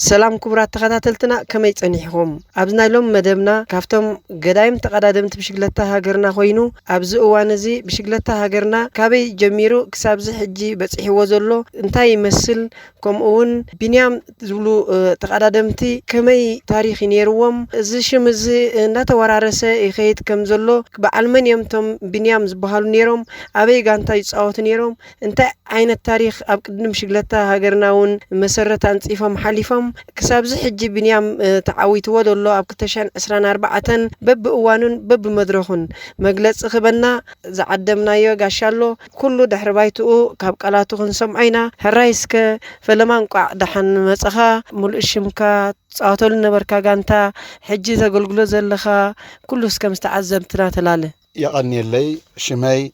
سلام كبرات تخاتلتنا كما يصنيحهم ابزنا لهم مدبنا كافتم قدايم تقدادمت بشكلتا هاجرنا خوينو ابز اوانزي بشكلتا هاجرنا كابي جميرو كسابز حجي بصحيو زلو انتا يمثل كم اون بنيام زبلو تقدادمتي كمي تاريخ نيروم زشم زي ناتورارسه يخيت كم زلو بعلمن يمتم بنيام زبحالو نيروم ابي غانتا يصاوت نيروم انتا عين التاريخ اب قدم شكلتا هاجرناون مسرت انصيفهم حليفهم كسابز حجي بنيام تعويتو دلو اب 2024 بب اوانن بب مدرخون مغلص خبنا زعدمنايو غاشالو كله دحر بايتو كاب قالاتو خنسمعينا هرايسك فلمان قع دحن مصخا ملشمكا صاوتل نبركا غانتا حجي تغلغلو زلخا كله اسكم استعزمتنا تلاله يقني لي شماي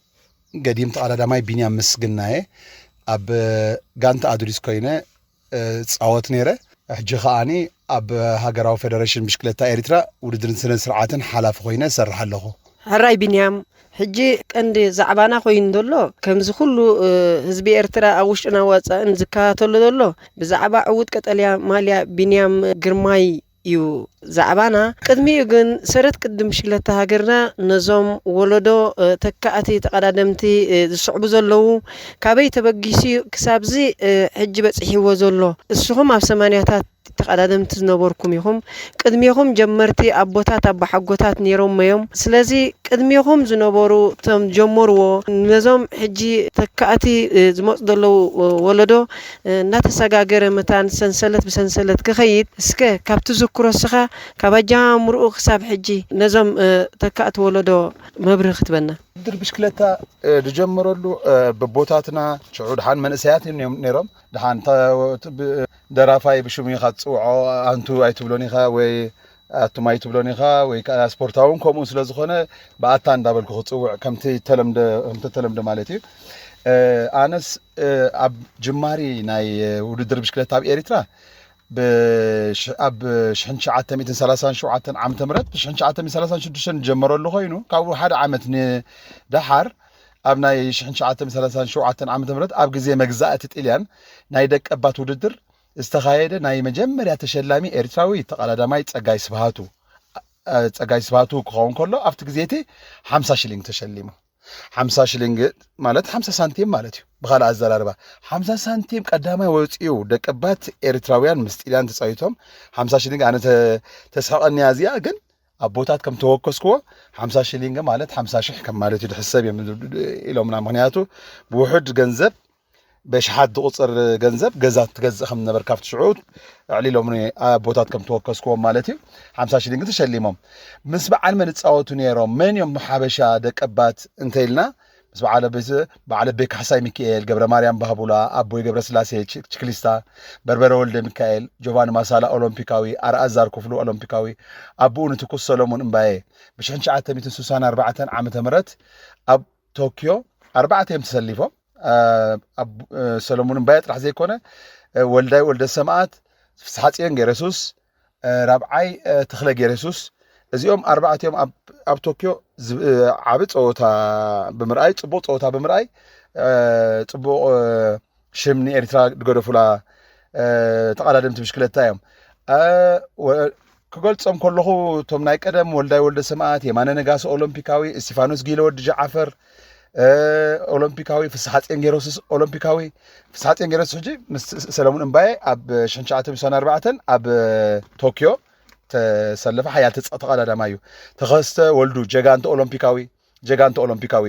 قديم تعالى دماي بنيام مسغناي اب غانتا ادريس كوينه صاوت نيره حجي خاني اب هاجراو فيدريشن بشكلتا اريترا ودرن سنه سرعاتن حلاف خوينه سرح له هراي بنيام حجي عندي زعبانا خوين دولو كمز كله حزب ارترا اوشنا وصا انزكاتلو دولو بزعبا عود قطليا ماليا بنيام غرماي يو زعبانا قدمي يغن سرت قدم شلتا هاجرنا نظام ولدو تكاتي تقدادمتي صعب زلو كابي تبغيسي كسابزي حج بصحيو زلو اسهم اب سمانياتات تقدادمت زنبركم يهم قدميهم جمرتي ابوتات اب حغوتات نيروم ميوم سلازي قدميهم زنبرو تم جمرو نظام حجي تكاتي زمص دلو ولدو ناتسغاغر متان سنسلت بسنسلت كخيت اسكه كابت ذكر السخا كبجا مرؤ حساب حجي نظام تكات ولدو مبرخ تبنا در بشكلتا دجمرلو ببوتاتنا شعود حان منسيات نيروم دحان درافاي بشومي خصوعو انتو ايتبلونيخا وي اتماي تبلونيخا وي سبورتاون كومون سلازخونه باتا اندابلكو خصوع كمتي تلمد مالتي انس اب جماري ناي وددر بشكلتا بإريترا اب شحنشعات 137 عام تمرت شحنشعات 136 جمرلو خوينو كابو حد عامت دحر ابناي شحنشعات 137 عام تمرت اب غزي مغزاء تطليان ناي دق ابات وددر استخايده ناي مجمريا تشلامي ارتراوي تقالاداماي صغاي سباتو كون كله افت غزيتي 50 شلينغ تشليمو 50 شلينغ ማለት 50 سنتيم ማለት بخال ازراربا 50 سنتيم قداماي وصيو دقبات ارتراويان مستيلان تصايتهم 50 شلينغ انا تسحقني ازيا ግን አቦታት ከም ተወከስኮ 50 ሽሊንግ ማለት 50 ሺህ ከም ማለት ይድሕሰብ ኢሎምና ምክንያቱ ብውሕድ ገንዘብ በሽሓት ቁጽር ገንዘብ ገዛት ትገዝእ ከም ነበር ካፍት ሽዑት ዕሊሎምኒ አቦታት ከም ተወከስኮ ማለት እዩ 50 ሽሊንግ ተሸሊሞም ምስ በዓል መን ጻወቱ ነይሮም መን ዮም ሓበሻ ደቀባት እንተይልና ምስ በዓል ቤክ ሓሳይ ሚካኤል ገብረ ማርያም ባህቡላ አቦይ ገብረ ስላሴ ችክሊስታ በርበረ ወልደ ሚካኤል ጆቫን ማሳላ ኦሎምፒካዊ አርአዛር ክፍሉ ኦሎምፒካዊ አቡን ትኩስ ሰሎሞን እምባዬ በ1964 ዓመተ ምህረት አብ ቶኪዮ 4 ተሰሊፎም ሰሎሞን እምባዬ ጥራሕ ዘይኮነ ወልዳይ ወልደ ሰማዓት ፍስሐጽዮን ገረሱስ ራብዓይ ተክለ ገረሱስ እዚኦም 4 ኣብ ቶኪዮ ዓብ ጾታ ብምርአይ ጽቡቅ ጾታ ብምርአይ ጽቡቅ ሽምኒ ኤርትራ ድገደፉላ ተቃዳድምቲ ብሽክለታ እዮም ክገልጾም ከለኹ ቶም ናይ ቀደም ወልዳይ ወልደ ሰማዓት የማነ ነጋሶ ኦሎምፒካዊ እስጢፋኖስ ጊለ ወዲ ጃዓፈር ኦሎምፒካዊ ፍስሐጽዮን ገረሱስ ኦሎምፒካዊ ፍስሐጽዮን ገረሱስ ሕጂ ሰለሞን እምባዬ ኣብ 1964 ኣብ ቶኪዮ ተሰለፈ حياة ተቀዳዳማዩ ተኸስተ ወልዱ ጀጋንተ ኦሎምፒካዊ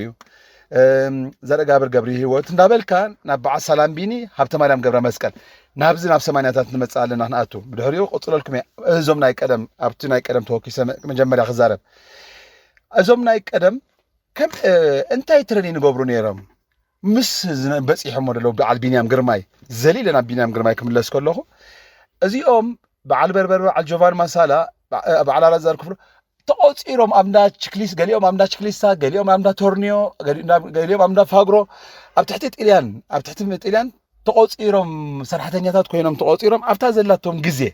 ዘረጋብር ገብሪ ህይወት እንዳበልካ ናብ በዓል ሰላም ቢኒ ሀብተ ማርያም ገብረ መስቀል ናብዚ ናብ 80ታት ንመጻለና ናቱ ብድሕሪኡ ቆጽለልኩም እዞም ናይ ቀደም ኣብቲ ናይ ቀደም ተወኪሰ መጀመርያ ክዛረብ እዞም ናይ ቀደም ከም እንታይ ትረኒ ገብሩ ነይሮም ምስ በጽሖም ወደለው በዓል ቢንያም ግርማይ ዘሊለና ቢንያም ግርማይ ክምለስ ከለኹ እዚኦም بعل بربر بعل جوفان مسالا بعل رزار كفر تقصيرهم أمدا تشكليس قاليهم أمدا تشكليسا قاليهم أمدا تورنيو قاليهم أمدا فاغرو أبتحتت إليان تقصيرهم سرحتنياتات كوينهم تقصيرهم أفتح زلاتهم جزء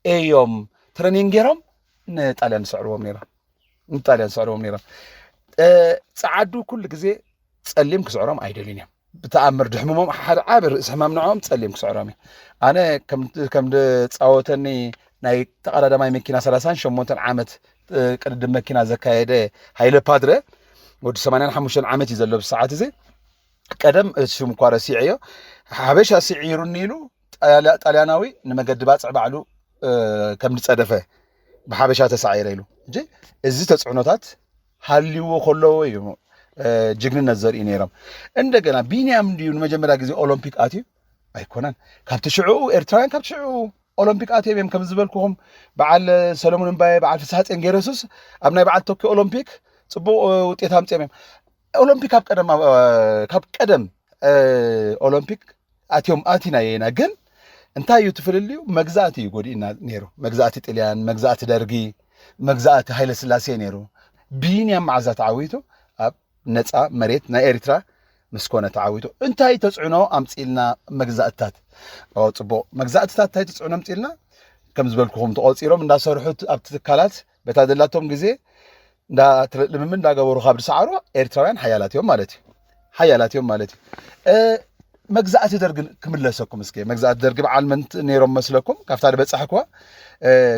أيوم ترنينجيرهم نتعلن سعرهم نيرا سعدو كل جزء تسلم كسعرهم أيدلينيا بتأمر دحمهم حد عابر اسمه منعهم تسلم كسعرامي أنا كم تصاوتني ناي تقرأ ما يمكن 30 شمونتن عامت قدم مكينة زكاية هاي لبادرة ود 85 عامت يزلوا بالساعات زي قدم شو مقارا سيعيو حبيش سيعيرو نيلو طالياناوي نمقدبات صعب علو كم تصدفه بحبشا تسعير يلو جي ازي تصعنوتات حليو خلو يو جግንነት ዘርኢ ነይሮም እንደገና ቢኒያም እንዲሁ መጀመሪያ ጊዜ ኦሎምፒክ አትዩ አይኮናን ካብቲ ሽዑ ኤርትራውያን ካብቲ ሽዑ ኦሎምፒክ አትዩ ከም ዝበልኩኩም በዓል ሰለሞን እምባይ በዓል ፍስሐ ጌረሱስ ኣብ ናይ በዓል ቶኪዮ ኦሎምፒክ ጽቡቕ ውጤት ኣምጽኦም ኦሎምፒክ ካብ ቀደም ኦሎምፒክ ኣትዮም ኣቲና የና ግን እንታይ እዩ ትፈልልዩ መግዛእቲ ይጎዲና ነይሩ መግዛእቲ ጣልያን መግዛእቲ ደርጊ መግዛእቲ ኃይለ ሥላሴ ነይሩ ቢኒያም ማዕዛ ተዓዊቱ ኣብ ነፃ መሬት ናይ ኤርትራ مسكونة تعويتو انتهي تسعونو أمثيلنا مجزأتات أو صبو مجزأتات تهي تسعونو أمثيلنا كم زبالكم تقوليرو من دا صرحت أبتكالات بتعدلاتهم جزء دا لمن دا جورو خبر سعره إيرتراويان حيالاتهم مالتي مجزأت درج كمل لسكم مسكين مجزأت درج بعلمنت نيرم مسلكم كفتار بتصحكوا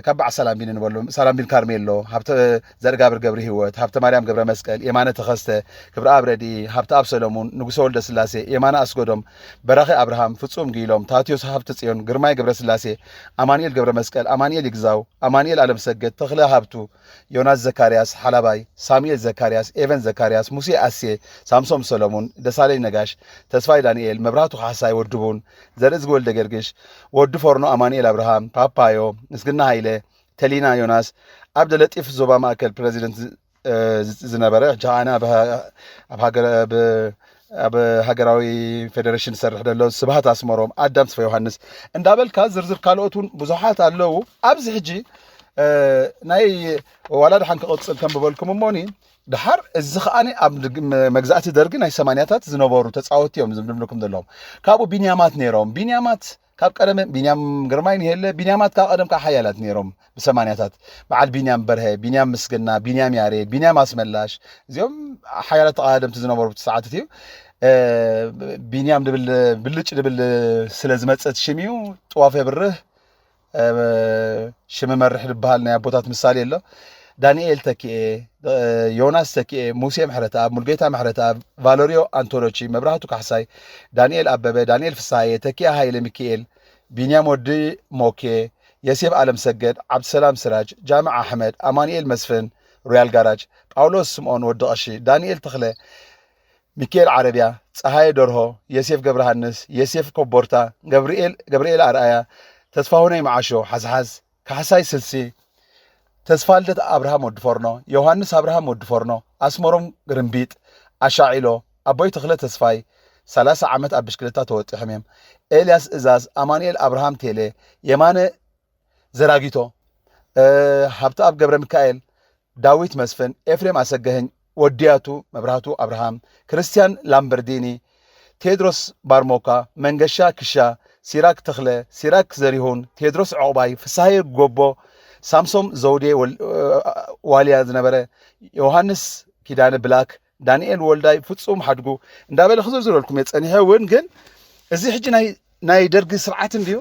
كبع سلام بين نقول سلام بين كارميلو هبت زرق جبر هوت هبت مريم جبر مسكال يمانة تخسته كبر أبردي هبت أبسلمون نقصول دس سلاسي يمانة أسقدم براخي أبراهام فتسوم جيلهم تاتيوس هبت سيون جرماي جبر سلاسي أمانيل جبر مسكال أمانيل يجزاو أمانيل على مسجد تخلى هبتو يوناس زكارياس حلباي ساميل زكارياس إيفن زكارياس موسى أسي سامسون سلمون دسالي نجاش تسفاي دانيال مبراتو حساي وردبون زرز جول دجرجش ورد فورنو أمانيل أبراهام بابايو نسقنا هايله تلينا يوناس عبد اللطيف زوبا ماكل بريزيدنت زنبره جانا بهاجراوي فيدريشن سرح دلو سبحات اسمروم ادم صفا يوحنس اندابل كا زرزر كالوتون بزحات አለው ابز حجي ناي ولاد حنك قصل كم بقولكم موني دحر الزخاني اب مجزات درغ ناي 80ات زنبورو تصاوتيوم زمدملكم دلهم كابو بنيامات نيروم بنيامات كاب قدم بنيام جرماين هله بنيامات كاب قدم كحيالات نيروم بسمانياتات بعد بنيام برهه بنيام مسكنا بنيام ياريد بنيام اسملاش زيوم حيالات قادم تزنبورو بتساعتتيو بنيام دبل سلازمصت شميو طوافه بره شم مرح البهالنا بوتات مثال يلا دانيال تكي يوناس تكي موسى محرتا ملقيتا محرتا فالوريو أنتونوتشي مبرهاتو كحساي دانيال أبابا دانيال فساية تكي هايل ميكيل بنيام ودي موكي يسيف عالم سجد عبد السلام سراج جامع أحمد أمانيل مسفن رويال جاراج باولوس سمعون ودقشي دانيال تخلي ميكيل عربيا صهاي دورهو يسيف جبرهانس يسيف كوبورتا جبريل أرآيا تسفاوني معاشو حزحز كحساي سلسي تسفالدت أبراهام ودفورنو يوحنس أبراهام ودفورنو أسمرهم غرنبيت أشاعيلو أبوي تخلت تسفاي 3 عامت أبشكلتا توت حميم إلياس إزاز أمانيل أبراهام تيلي يمان زراغيتو حبت أب جبر ميكائيل داويت مسفن إفريم أسجهن ودياتو مبرهاتو أبراهام كريستيان لامبرديني تيدروس بارموكا منغشا كشا سيراك تخلى سيراك زريهون تيدروس عقباي فساهي قوبو سامسون زودي واليا زنبره يوحنس كيدان بلاك دانيال ولداي فصوم حدغو اندابل خزر زرلكم يصنيه ون ግን እዚ ሕጂ ናይ ደርግ ስርዓት እንዲዩ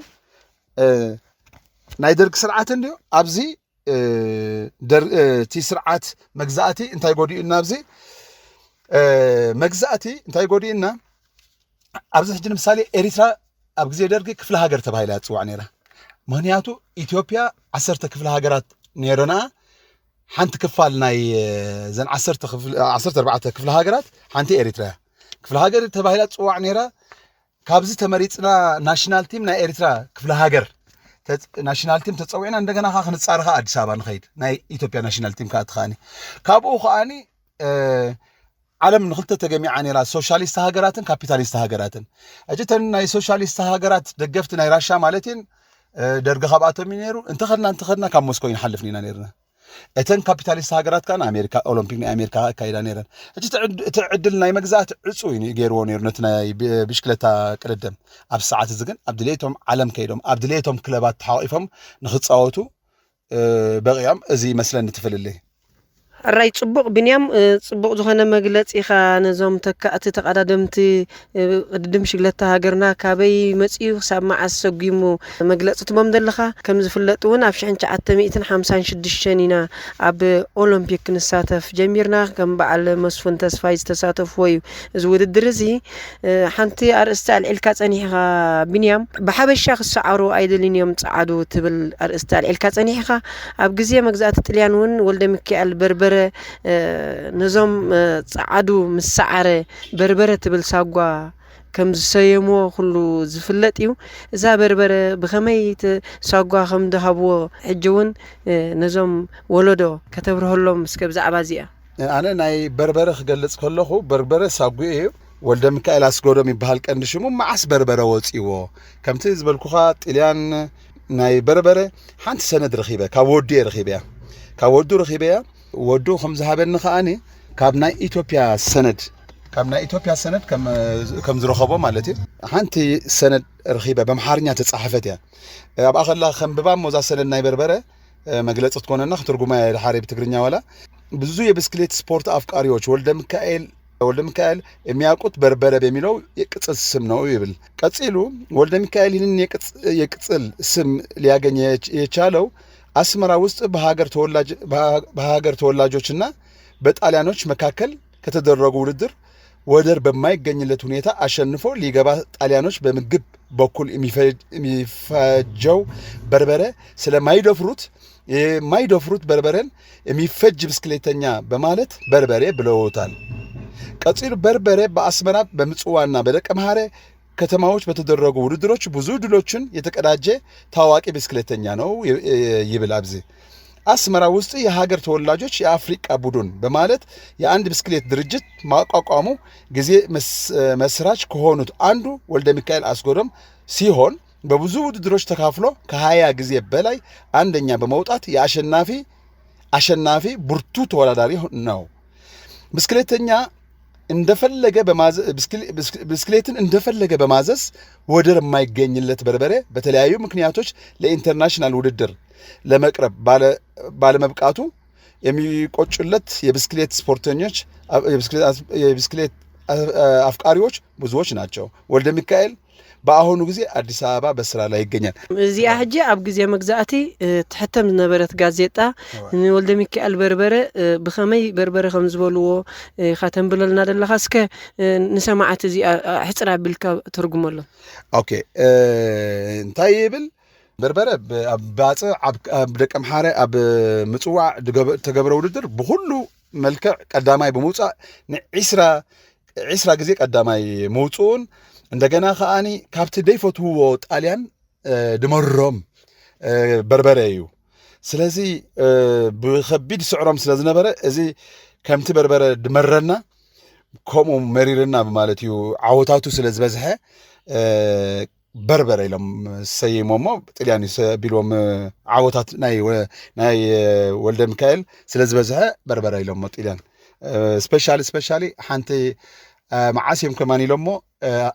ናይ ደርግ ስርዓት እንዲዩ ኣብዚ ቲ ስርዓት መግዛእቲ እንታይ ጎዲኡና ኣብዚ መግዛእቲ እንታይ ጎዲኡና ኣብዚ ሕጂ ምሳሌ ኤሪትራ ኣብ ግዜ ደርግ ክፍለ ሃገር ተባሂላ ጽዋዕ ነይራ ምክንያቱ ኢትዮጵያ 10 ክፍለ ሃገራት ነይረና ሓንቲ ክፋል ናይ ዘን 14 ክፍለ ሃገራት ሓንቲ ኤሪትራ ክፍለ ሃገር ተባሂላ ጽዋዕ ነይራ ካብዚ ተመሪጽና ናሽናል ቲም ናይ ኤሪትራ ክፍለ ሃገር ናሽናል ቲም ተጸውዕና እንደገና ክንጻረኻ አዲስ አበባ ንኸይድ ናይ ኢትዮጵያ ናሽናል ቲም ካትኻኒ ካብኡ ኸኣኒ ዓለም ንኽልተ ተገሚዓ ነይራ ሶሻሊስት ሃገራትን ካፒታሊስት ሃገራትን እጅተን ናይ ሶሻሊስት ሃገራት ደገፍቲ ናይ ራሻ ማለትን درجة خبأتهم منيرو انتخذنا كم موسكو ينحلف لنا نيرنا اتن كابيتاليست هاجرات كان امريكا اولمبيك امريكا كايدا نيرن اجي تعدلنا يمغزات عصويني غيرو نيرنتنا بشكلتا قدم اب ساعات زغن ابدليتهم عالم كيدهم ابدليتهم كلبات تحاقفهم نخصاوتو بقيام ازي مثلا نتفللي الرأي صبق بنيام صبق زخنا مجلس إخا نظام تكأت تقدمت قدم شغلتها هاجرنا كابي مسيو سامع السجيمو مجلس تمام دلخا كم زفلتون عفشان تعت 156 شنينا أب أولمبيك نساتف جميرنا كم بعل مسفن تسفايز تساتف ويو زود الدرزي حنتي أرستال الكاس أنيها بنيام بحب الشخص سعره أيدلين يوم تعادو تبل أرستال الكاس أنيها أب جزية مجزات تليانون ولد مكيال بربر نظام تعادو مسعره بربره تبل ساقوا كم سيمو كله زفلتيو إذا بربره بخميت ساقوا خم دهبو حجون نظام ولدو كتبره لهم مسكب زعبازية أنا ناي بربره خجلت كله هو بربره ساقوا ولد مكيال أسقورم يبهالك أندشمو معس بربره وصيوه كم تيز بالكوخات إليان ناي بربره حنت سند رخيبة كودي رخيبة كودو رخيبة ودو خمس هابن خاني كابنا إثيوبيا سند كم زرخبو مالتي حنتي سند رخيبة بمحارنيا تتصحفت يا أبقى خلا خم ببام موزا سند ناي بربره مجلس تكون نخ ترجمة الحرب تقرنيا ولا بزوية بسكليت سبورت أفكاريوش ولد ميكائيل مياقوت بربره بميلو يقصل سم ነው ይብል ቀጽሉ ወልደ ሚካኤልን የቅጽል ስም ሊያገኝ የቻለው አስመራ ውስጥ በሀገር ተወላጆችና በጣሊያኖች መካከል ከተደረጉ ውድድር ወደር በማይገኝለት ሁኔታ አሸንፎ ሊገባ ጣሊያኖች በምግብ በኩል የሚፈጀው በርበረ ስለማይደፍሩት በርበረን የሚፈጅ ብስክሌተኛ በማለት በርበሬ ብለውታል። ቀጽል በርበሬ በአስመራ በምጽዋና በደቀ መሐረ ከተማዎች በተደረጉ ውድድሮች ብዙ ድሎችን የተቀዳጀ ታዋቂ ብስክሌተኛ ነው ይብል አብዚ አስመራ ውስጥ የሀገር ተወላጆች የአፍሪካ ቡድን በማለት የአንድ ብስክሌት ድርጅት ማቋቋሙ ጊዜ መስራች ከሆኑት አንዱ ወልደ ሚካኤል አስጎደም ሲሆን በብዙ ውድድሮች ተካፍሎ ከ20 ጊዜ በላይ አንደኛ በመውጣት የአሸናፊ ብርቱ ተወዳዳሪ ነው። ብስክሌትን እንደፈለገ በማዘዝ ወደር የማይገኝለት በርበሬ በተለያዩ ምክንያቶች ለኢንተርናሽናል ውድድር ለመቅረብ ባለመብቃቱ የሚቆጩለት የብስክሌት ስፖርተኞች የብስክሌት አፍቃሪዎች ብዙዎች ናቸው። ወልደ ሚካኤል በአሁኑ ጊዜ አዲስ አበባ በስራ ላይ ይገኛል። እዚያ ሐጂ አብ ጊዜ መግዛእቲ ተሐተም ነበረት ጋዜጣ ወልደ ሚካኤል በርበረ በኸመይ በርበረ ከም ዝበልዎ ኻተም ብለልና ደለኻ እስከ ንሰማዓት እዚ ሕጽራ ብልካ ተርጉመሎ። ኦኬ እንታይ ይብል በርበረ አባጽ አብ ደቀ መሐረ አብ ምጽዋዕ ተገብረ ውድድር በሁሉ መልክዕ ቀዳማይ በመውጻእ ን10 ጊዜ ቀዳማይ መውጹን እንደገና ኻአኒ ካብቲ ደይፈትዎ ጣሊያን ድመሮም በርበረ እዩ። ስለዚህ ብኸቢድ ስዕሮም ስለዝነበረ እዚ ከምቲ በርበረ ድመረና ከምኡ መሪርና ማለት እዩ ዓወታቱ ስለዝበዝሐ በርበረ ኢሎም ሰይሞሞ ጣሊያን ሰቢሎም ዓወታት ናይ ወልደ ሚካኤል ስለዝበዝሐ በርበረ ኢሎም ጣሊያን ስፔሻሊ ሓንቲ معاسيم كمان يلمو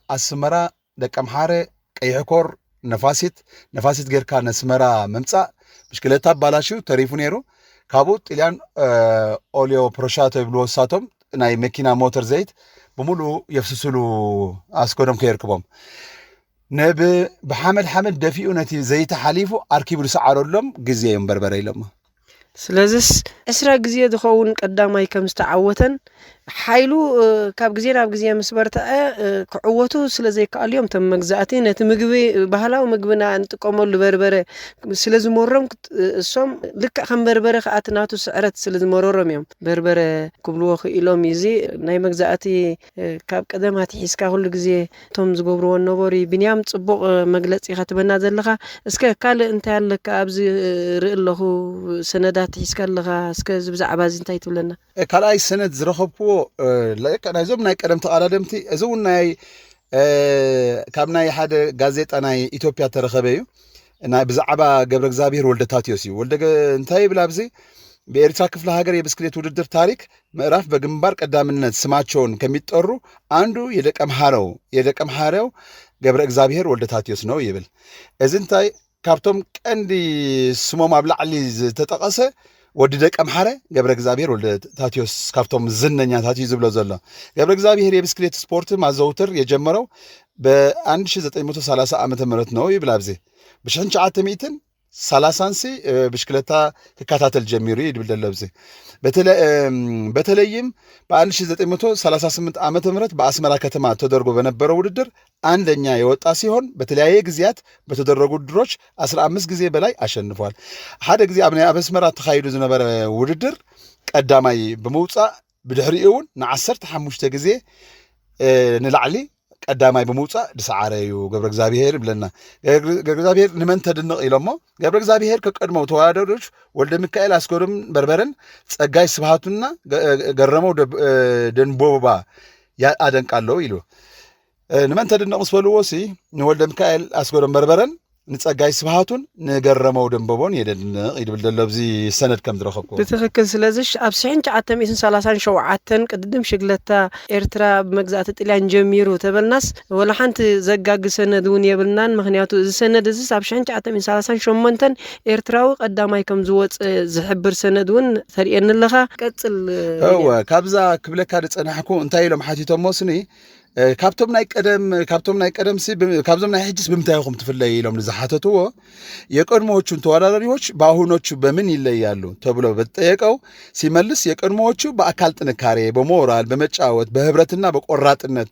أسمرا دكم حارة كيحكور نفاسيت غير كان أسمرا ممتع مشكلتها بلاشو تعرفون يرو كابوت إليان أوليو بروشاتو يبلو ساتهم ناي مكينا موتور زيت بمولو يفسسلو أسكورم كيركبهم نب بحمل دفيو نتي زيت حليفو أركيبو سعرو لهم جزيهم بربري لهم ስለዚህ እስራ ጊዜ ድኸውን ቀዳማይ ከም ዝተዓወተን ሓይሉ ካብ ጊዜ ናብ ጊዜ መስበርታ ክዕወቱ ስለዘይከኣልዮም ተም መግዛእቲ ነቲ ምግቢ ባህላዊ ምግብና እንጥቀመሉ በርበረ ስለዝመሮም እሶም ልክ ከም በርበረ ከኣትናቱ ስዕረት ስለዝመሮሮም እዮም በርበረ ክብልዎ ክኢሎም እዚ ናይ መግዛእቲ ካብ ቀደማት ሒስካ ኩሉ ጊዜ ቶም ዝገብርዎ ነበሩ ብንያም ጽቡቕ መግለጺ ከተበና ዘለኻ እስከ ካልእ እንታይ ኣለካ ኣብዚ ርእለኹ ሰነዳ تحسكالها سكز بزعبا زنتاي تولنا كالاي سند زرخبو لايك انا زوم ناي قدم تقالدمتي ازون ناي كابناي حدا غازيطا ناي ايثيوبيا ترخبيو ناي بزعبا قبر እግዚአብሔር ወልደ ታቲዮሲ ወልደ እንታይ ብላብዚ በኤርትራ ክፍለ ሀገር የብስክሌት ውድድር ታሪክ ምዕራፍ በግንባር ቀዳምነት ስማቸውን ከሚጠሩ አንዱ የደቀ መሐረው ገብረ እግዚአብሔር ወልደ ታቲዮስ ነው ይብል እዝንታይ ካብቶም ቀንዲ ስሞም ኣብ ላዕሊ ዝተጠቀሰ ወዲ ደቀ ምሓረ ገብረ እግዚአብሔር ወልደ ታትዮስ ካብቶም ዝነኛ ታትዩ ዝብሎ ዘሎ ገብረ እግዚአብሔር የብስክሌት ስፖርት ማዘውተር የጀመረው በ1930 ዓመተ ምህረት ነው ይብላብዜ በ1930 ብሽክለታ ከካታተል ጀሚሩ ይድብልደለብዜ በተለይም በ1938 ዓመተ ምህረት በአስመራ ከተማ ተደርጎ በነበረው ውድድር አንደኛ የወጣ ሲሆን በተለያየ ጊዜያት በተደረጉ ውድድሮች 15 ጊዜ በላይ አሸንፏል። ሓደ ጊዜ ኣብ አስመራ ተካሂዱ ዝነበረ ውድድር ቀዳማይ በመውጻእ ብድሕሪኡን ን15 ጊዜ ንላዕሊ ቀዳማይ በመውጻእ ድሰዓረዩ ገብረ እግዚአብሔር ብለና ገብረ እግዚአብሔር ንመን ተድንቕ ኢሎሞ ገብረ እግዚአብሔር ከቀድሞው ተወዳዳሪዎች ወልደ ሚካኤል አስገዶም በርበረን ጸጋይ ስብሃቱና ገረመው ደንቦባ ያደንቃለው ኢሉ ንመን ተድንቕ ስበልዎሲ ንወልደ ሚካኤል አስገዶም በርበረን ንጸጋይ ስብሃቱን ንገረመው ደንቦቦን የደንቕ ይድብልደሎ ብዚ ሰነድ ከም ዝረኸብኩ ብትክክል ስለዚህ ኣብ 1937 ቅድም ሽግለታ ኤርትራ ብመግዛእቲ ጣልያን ጀሚሩ ተበልናስ ወላ ሓንቲ ዘጋግ ሰነድ እውን የብልናን ምክንያቱ እዚ ሰነድ እዚ ኣብ 1938 ኤርትራዊ ቀዳማይ ከም ዝወፅእ ዝሕብር ሰነድ እውን ተርእየኒ ኣለኻ ቀጽል ካብዛ ክብለካ ድጸናሕኩ እንታይ ኢሎም ሓቲቶሞስኒ ካብቶም ናይ ቀደም ካብዞም ናይ ሕጅስ ብምታይኹም ትፍለይ ኢሎም ዝሓተትዎ የቀድሞዎቹን ተወዳዳሪዎች በአሁኖቹ በምን ይለያሉ ተብሎ በተጠየቀው ሲመልስ የቀድሞዎቹ በአካል ጥንካሬ በሞራል በመጫወት በህብረትና በቆራጥነት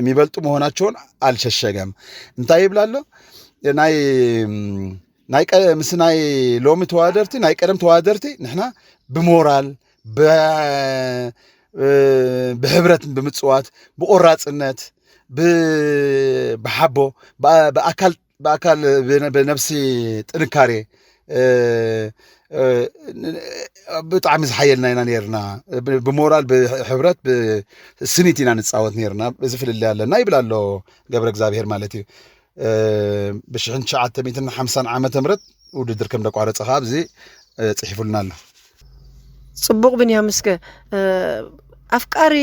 የሚበልጡ መሆናቸውን አልሸሸገም እንታይ ይብላል ናይ ሎሚ ተዋዳደርቲ ናይ ቀደም ተዋዳደርቲ ንሕና ብሞራል بهبرت بمتصوات بقراصነት بحبو بأكل بنفسي ጥንካሬ بطعم زحيلنا ኢና ነርና بمورال بحبرت بسنيتنا نتصاوت ነርና بزفل اللي ያለና ይብላሎ ገብረ እግዚአብሔር ማለት እዩ በ1950 ዓመተ ምህረት ውድድር ከም ደቋረጸ ካብዚ ጽሒፉልና ኣሎ ጽቡቅ ብንያምስከ አፍቃሪ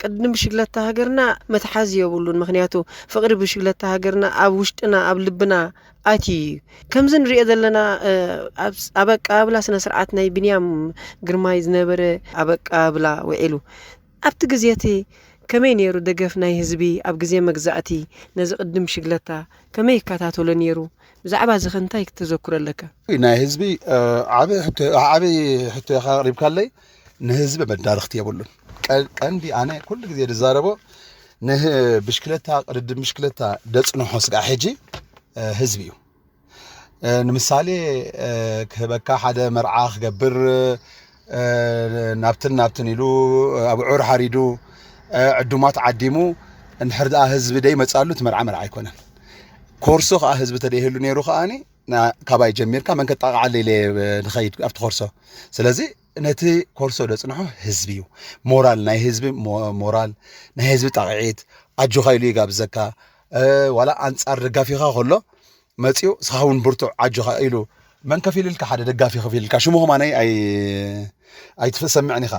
ቀድም ብሽግለታ ሃገርና መተሓዝ የብሉን ምክንያቱ ፍቅሪ ብሽግለታ ሃገርና ኣብ ውሽጥና ኣብ ልብና ኣቲ ከምዝን ሪእ ዘለና አበቃ ብላ ስነ ስርዓት ናይ ብንያም ግርማይ ዝነበረ አበቃ ብላ ወዒሉ ኣብቲ ግዜቲ ከመይ ነይሩ ደገፍ ናይ ህዝቢ ኣብ ግዜ መግዛእቲ ነዚ ቅድም ሽግለታ ከመይ ካታተሎ ነይሩ ብዛዕባ ዝኸንታይ ክትዘክረለካ ናይ ህዝቢ ዓበ ሕቶ ያቀሪብካለይ ንህዝቢ መዳርኽቲ የብሉን ቀንዲ ኣነ ኩሉ ግዜ ዝዛረቦ ብሽክለታ ቅድም ብሽክለታ ደጽንሖ ስጋ ሕጂ ህዝቢ እዩ ንምሳሌ ከበካ ሓደ መርዓ ክገብር ናብትን ኢሉ ኣብዑር ሓሪዱ ዕዱማት ዓዲሙ እንድሕር ህዝቢ ደይ መጻሉት መርዓ ኣይኮነን ኮርሶ ከዓ ህዝቢ ተደይህሉ ነይሩ ከኣኒ ካባይ ጀሚርካ መን ከጣቃዓለይ ንኸይድ ኣብቲ ኮርሶ ስለዚ ነቲ ኮርሶ ደጽንሖ ህዝቢ እዩ ሞራል ናይ ህዝቢ ሞራል ናይ ህዝቢ ጣቂዒት ኣጆ ኸይሉ ይጋብዘካ ዋላ አንጻር ደጋፊኻ ከሎ መጽዮ ስኻውን ብርቱዕ ኣጆ ኸይሉ መን ከፊልልካ ሓደ ደጋፊ ከፊልልካ ሽሙኹም ኣነይ ኣይትሰምዕኒ ኢኻ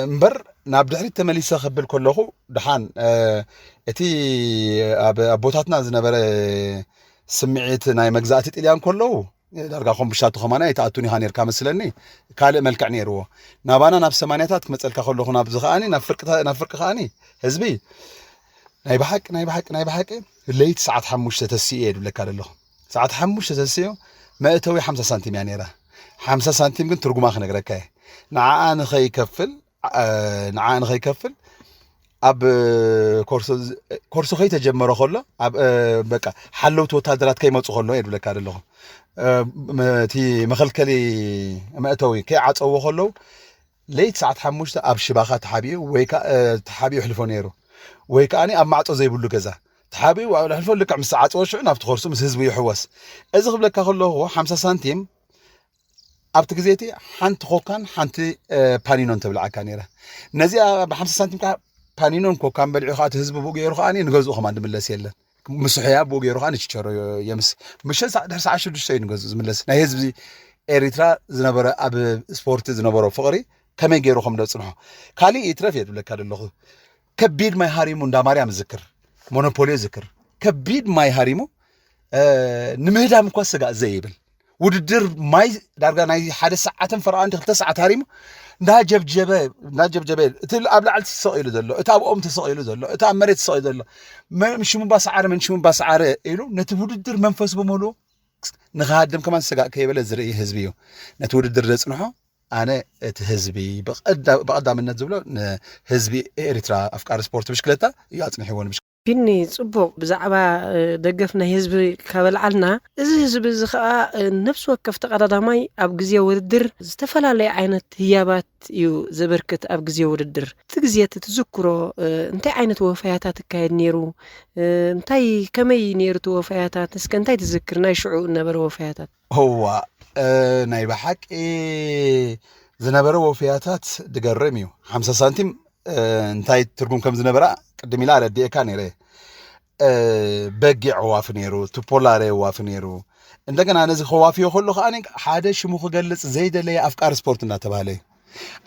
እምበር ናብ ድሕሪት ተመሊሰ ክብል ከለኹ ድሓን እቲ ኣቦታትና ዝነበረ ስምዒት ናይ መግዛእቲ ጣልያን ከለዉ ዳርጋኹም ብሻቱ ኸማና ይተኣቱኒ ኢኻ ነርካ መስለኒ ካልእ መልክዕ ነይርዎ ናባና ናብ ሰማንያታት ክመፀልካ ከለኹ ናብ ዝኸኣኒ ናብ ፍርቂ ኸኣኒ ህዝቢ ናይ ባሓቂ ለይቲ ሰዓት 5 ተሲኡ የድብለካ ኣለኹ ሰዓት 5 ተሲኡ መእተዊ 50 ሳንቲም እያ ነይራ 50 ሳንቲም ግን ትርጉማ ክነግረካ እየ ንዓኣ ንኸይከፍል ኣብ ኮርሶ ከይተጀመረ ከሎ ኣብ በቃ ሓለውቲ ወታደራት ከይመፁ ከሎ የድብለካ ኣለኹ እቲ መኸልከሊ መእተዊ ከይዓፀዎ ከለዉ ለይቲ ሰዓት 5 ኣብ ሽባኻ ተሓቢኡ ወይ ተሓቢኡ ሕልፎ ነይሩ ወይ ከኣኒ ኣብ ማዕፆ ዘይብሉ ገዛ ተሓቢኡ ሕልፎ ልክዕ ምስ ዓፀዎ ሽዑ ናብቲ ኮርሶ ምስ ህዝቢ ይሕወስ እዚ ክብለካ ከለኹ 50 ሳንቲም ኣብቲ ግዜቲ ሓንቲ ኮካን ሓንቲ ፓኒኖን ተብልዓካ ነይራ ነዚኣ ብ50 ሳንቲም ካ ፓኒኖን ኮካን በልዑ ኸኣቲ ህዝቢ ብኡ ገይሩ ከኣኒ ንገዝኡ ኸማ እንድምለስ የለን ምስሕያ ብኡ ገይሩ ከኣኒ ችቸሮ የምስ ምሸት ድሕሪ ሰዓት 6 እዩ ንገዝኡ ዝምለስ ናይ ህዝቢ ኤሪትራ ዝነበረ ኣብ ስፖርቲ ዝነበሮ ፍቕሪ ከመይ ገይሩ ከም ደጽንሖ ካሊእ ይትረፍ የድብለካ ኣለኹ ከቢድ ማይ ሃሪሙ እንዳ ማርያም ዝክር ሞኖፖሊ ዝክር ከቢድ ማይ ሃሪሙ ንምህዳም እኳ ስጋእ ዘይብል وددر ماي دارغا ناي حدا ساعتن فرقان 2 ساعات هاريم دا جبجبه تل ابلع تسقيلو زلو اتا ابقوم تسقيلو زلو اتا مريت تسقيلو زلو مش مباسعر من شو مباسعر إلو نتوددر منفس بمولو نغادم كمان سقا كيبل زري حزبيو نتوددر رصنحو أنا تهزبي بقدام الناس زبلو حزبي إريترا أفكار سبورت بشكلتا يعطني حيوان بشكل فيني صبو بزعبا دقفنا حزب كابلعلنا إذا حزب زخاء نفس وكف تقداماي أب غزيا وددر استفلالي عينت هيابات يو زبركت أب غزيا وددر تغزيا تتذكرو انتي عينت وفياتات كايد نيرو انتي كمي نيرتو وفياتات اسك انتي تذكرنا شعو نبر وفياتات هو ناي بحق زنبرو وفياتات دقرميو 5 سنتيم انتي ترقم كم زنبرا قدمي لا ردي كان يري بقع وافنيرو توبولاري وافنيرو እንደገና ነዚህ ኸዋፊዮ ሁሉ ኻኒ ሓደ ሽሙ ክገልጽ ዘይደለየ አፍቃር ስፖርት እናተባለ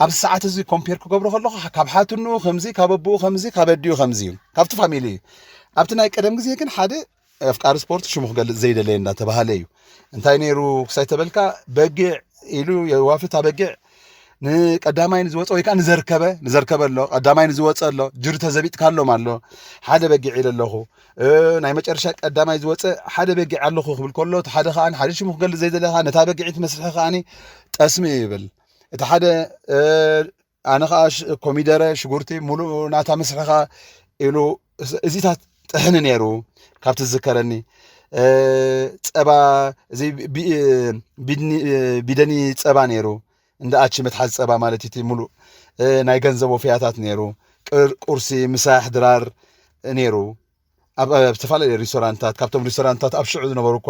ኣብ ሰዓት እዚ ኮምፔር ክገብሮ ከለኹ ካብ ሓትኑ ከምዚ ካብቡ ከምዚ ካብዲዩ ከምዚ ካብቲ ፋሚሊ ኣብቲ ናይ ቀደም ግዜ ግን ሓደ አፍቃር ስፖርት ሽሙ ክገልጽ ዘይደለየ እናተባለ እዩ እንታይ ነይሩ ክሳይ ተበልካ በጊዕ ኢሉ የዋፍታ በጊዕ ንቀዳማይ ንዝወፀ ወይ ካን ንዘርከበ ኣሎ ቀዳማይ ንዝወፀ ኣሎ ጅሩ ተዘቢጥ ካሎም ኣሎ ሓደ በጊዕ ኢለለኹ ናይ መጨረሻ ቀዳማይ ዝወፀ ሓደ በጊዕ ኣለኹ ክብል ከሎ ሓደ ኻን ሓደ ሽሙ ክገልጽ ዘይደለኻ ነታ በጊዕት መስርሕ ኻኒ ጠስሚ ይብል እቲ ሓደ ኣነ ኸ ኮሚደረ ሽጉርቲ ሙሉእ ናታ መስርሕኻ ኢሉ እዚታት ጥሕኒ ነይሩ ካብቲ ዝዝከረኒ ፀባ እዚ ቢደኒ ፀባ ነይሩ እንደ አቺ መትሐዝ ፀባ ማለት እቲ ሙሉእ ናይ ገንዘብ ወፍያታት ነይሩ ቁርሲ ምሳሕ ድራር ነይሩ ኣብ ዝተፈላለዩ ሬስቶራንታት ካብቶም ሬስቶራንታት ኣብ ሽዑ ዝነበሩ እኳ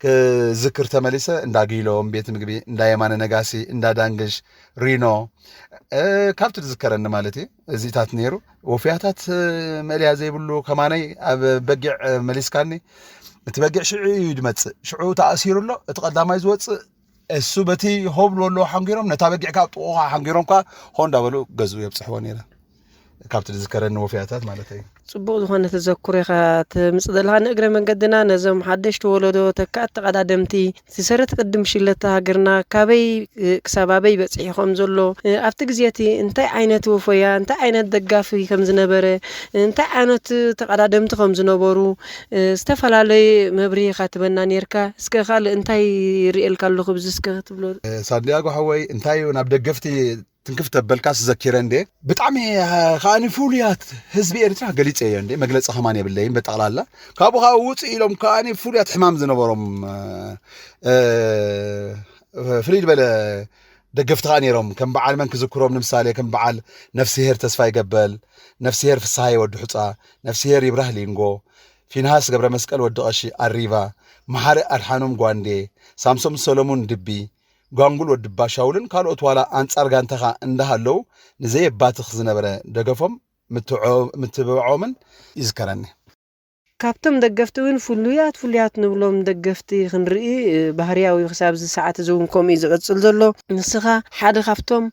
ክዝክር ተመሊሰ እንዳጊሎም ቤት ምግቢ እንዳየማነ ነጋሲ እንዳዳንግሽ ሪኖ ካብቲ ዝዝከረኒ ማለት እዚታት ነይሩ ወፍያታት መልያ ዘይብሉ ከማነይ ኣብ በጊዕ መሊስካኒ እቲ በጊዕ ሽዑ ይድመጽእ ሽዑ ተኣሲሩሎ እቲ ቀዳማይ ዝወጽእ እሱ በቲ ሆብል ወሎ ሓንጊሮም ነታ በጊዕ ካብ ጥቑኻ ሓንጊሮም ካ ሆንዳ በሉ ገዙ የብጽሕዎ ነይረ ካብቲ ዝዝከረኒ ወፍያታት ማለት እዩ ጽቡቕ ዝኾነ ተዘክሮ ኢኻ ትምጽእ ዘለኻ ንእግረ መንገድና ነዞም ሓደሽቲ ወለዶ ተካእት ተቐዳደምቲ ዝሰረት ቅድም ሽለታ ሃገርና ካበይ ክሳብ ኣበይ በፂሕኩም ዘሎ ኣብቲ ግዜቲ እንታይ ዓይነት ወፈያ እንታይ ዓይነት ደጋፊ ከም ዝነበረ እንታይ ዓይነት ተቐዳደምቲ ከም ዝነበሩ ዝተፈላለዩ መብርሂ ኢኻ ትበና ነርካ እስከ ካልእ እንታይ ይርኤልካ ኣለኹ ብዚ እስከ ትብሎ ሳንዲያጎ ሓወይ እንታይ ናብ ደገፍቲ تنكف تبلكاس ذكرن دي بتعمي خاني فوليات حزب إريترا قليت ايه دي مجلس خمانية بالليل بتقلالا كابوها ووت إلهم كاني فوليات حمام زنبرم فريد بلا دقفت غاني رم كم بعال من كذكرهم نمثالي كم بعال نفسي هير تسفاي قبل نفسي هير في الصحي ودو حطا نفسي هير يبره لينغو في ناس قبل مسكال ودو أشي الريفا محارق أرحانهم قواندي سامسون سولومون دبي غانغول ودباشاولن ካልኦት ዋላ አንጻር ጋንተኻ እንደሃለው ንዘይ ባትኽ ዝነበረ ደገፎም ምትበዓዖምን ይዝከረኒ ካብቶም ደገፍቲውን ፍሉያት ንብሎም ደገፍቲ ክንርኢ ባህርያዊ ክሳብ ዚ ሰዓት ዝውን ከምኡ ዝቕጽል ዘሎ ንስኻ ሓደ ካብቶም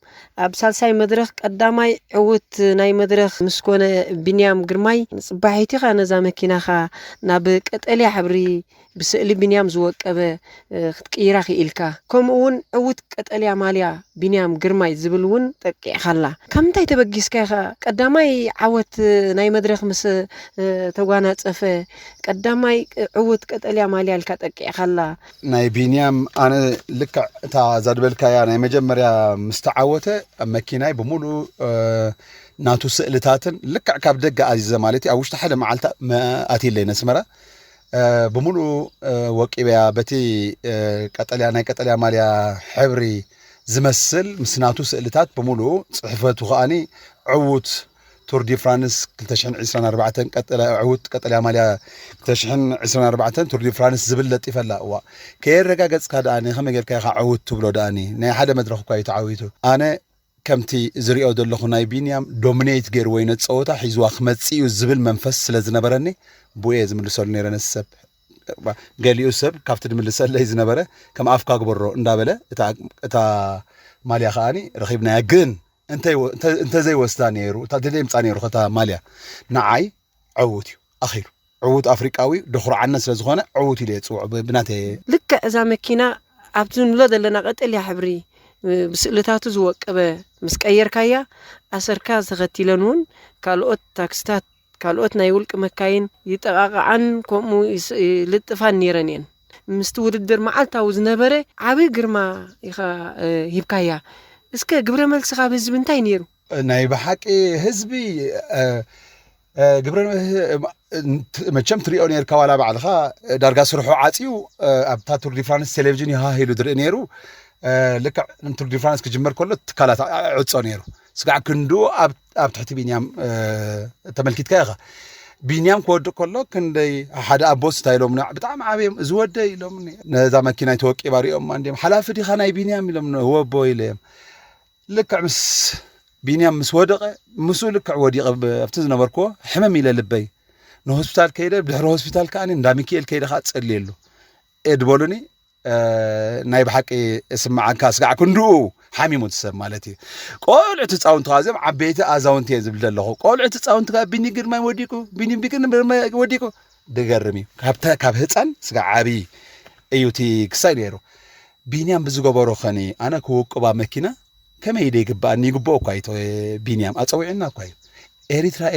ኣብ ሳልሳይ መድረኽ ቀዳማይ ዕውት ናይ መድረኽ ምስኮነ ቢንያም ግርማይ ጽባሒቲ ኻ ነዛ መኪናኻ ናብ ቀጠልያ ሕብሪ بسألي بنيام زوقبه ክትቅይራ ኢልካ ከምኡውን ዕውት ቀጠልያ ማልያ ቢንያም ግርማይ ዝብልውን ጠቂዕ ኻላ ከምንታይ ተበጊስካ ኢኻ ቀዳማይ ዓወት ናይ መድረኽ ምስ ተጓናጸፈ ቀዳማይ ዕውት ቀጠልያ ማልያ ኢልካ ጠቂዕ ኻላ ናይ ቢንያም ኣነ ልክ እታ ዛድበልካያ ናይ መጀመርያ ምስተዓወተ መኪናይ ብሙሉ ናቱ ስእልታትን ልክ ካብ ደገ ኣዚዘ ማለት ኣብ ውሽጢ ሓደ መዓልታ ኣትየለይ ነስመራ بمولو وقيبيا بتي قتليا ناي قتليا ماليا حبري زمسل مسناتو سئلتات بمولو صحفتو خاني عوت تور دي فرانس 2024 قتل عوت قتليا ماليا 2024 تور دي فرانس زبلت يفلا وا كيرغاغص كاداني خمغير كاي عوت تبلو داني ناي حدا مدرخ كاي تعويتو انا كمتي زريو دلخو ناي بينيام دومينيت غير وينت صوتا حيزوا خمصيو زبل منفس سلازنبرني بويه زملسول نيرن السب قاليو سب كافت دملسل لي زنبره كم افكا غبرو اندابله اتا ماليا خاني رخيبنا يغن انت زي وستانيرو تدليم صانيرو ختا ماليا نعاي عوتي اخير عود افريقاوي دخر عنا سلازخونه عوتي لي صوع بناتي لك اذا مكينا ኣብቱን ብሎ ዘለና ቀጠልያ ሕብሪ ብስእልታቱ ዝወቀበ ምስ ቀየርካያ ኣሰርካ ዝተኸቲለን እውን ካልኦት ታክስታት ካልኦት ናይ ውልቂ መካይን ይጠቃቅዓን ከምኡ ልጥፋን ነይረን እየን ምስቲ ውድድር መዓልታዊ ዝነበረ ዓብይ ግርማ ኢኻ ሂብካያ እስከ ግብረ መልስኻ ብህዝቢ እንታይ ነይሩ ናይ ብሓቂ ህዝቢ ግብረ መቸም ትሪኦ ነርካ ዋላ ባዕልኻ ዳርጋ ስርሑ ዓፂዩ ኣብታ ቱር ዲ ፍራንስ ቴሌቪዥን ይሃሂሉ ድርኢ ነይሩ ልክዕ ቱር ዲ ፍራንስ ክጅመር ከሎ ትካላት ዕፆ ነይሩ ስጋዕ ክንዱ ኣብ ትሕቲ ቢንያም ተመልኪትካ ኢኻ ቢንያም ክወድቕ ከሎ ክንደይ ሓደ ኣቦስ ታይሎም ብጣዕሚ ዓብዮም ዝወደ ኢሎም ነዛ መኪና ተወቂባ ሪኦም አንዴም ሓላፊ ዲኻ ናይ ቢንያም ኢሎም ወቦ ኢሎም ልክዕ ምስ ቢንያም ምስ ወደቀ ምሱ ልክዕ ወዲቀ ኣብቲ ዝነበርክዎ ሕመም ኢለ ልበይ ንሆስፒታል ከይደ ብድሕሪ ሆስፒታል ከኣኒ እንዳ ሚካኤል ከይደ ካ ፀልየሉ እድበሉኒ ናይ ብሓቂ እስማዓካ ስጋዕ ክንድኡ ሓሚሙ ትሰብ ማለት እዩ ቆልዑት ፃውንቲ ካዘም ዓበይቲ ኣዛውንቲ ዝብል ዘለኹ ቆልዑት ፃውንቲ ካ ቢኒ ግርማይ ወዲቁ ቢኒ ወዲቁ ደገርሚ ካብ ህፃን ስጋዕ ዓብይ እዩቲ ክሳይ ነይሩ ቢንያም ብዝገበሮ ኸኒ ኣነ ክውቅባ መኪና ከመይ ይግባእኒ ይግብኦ እኳ ይቶ ቢንያም ኣፀዊዕና እኳ እዩ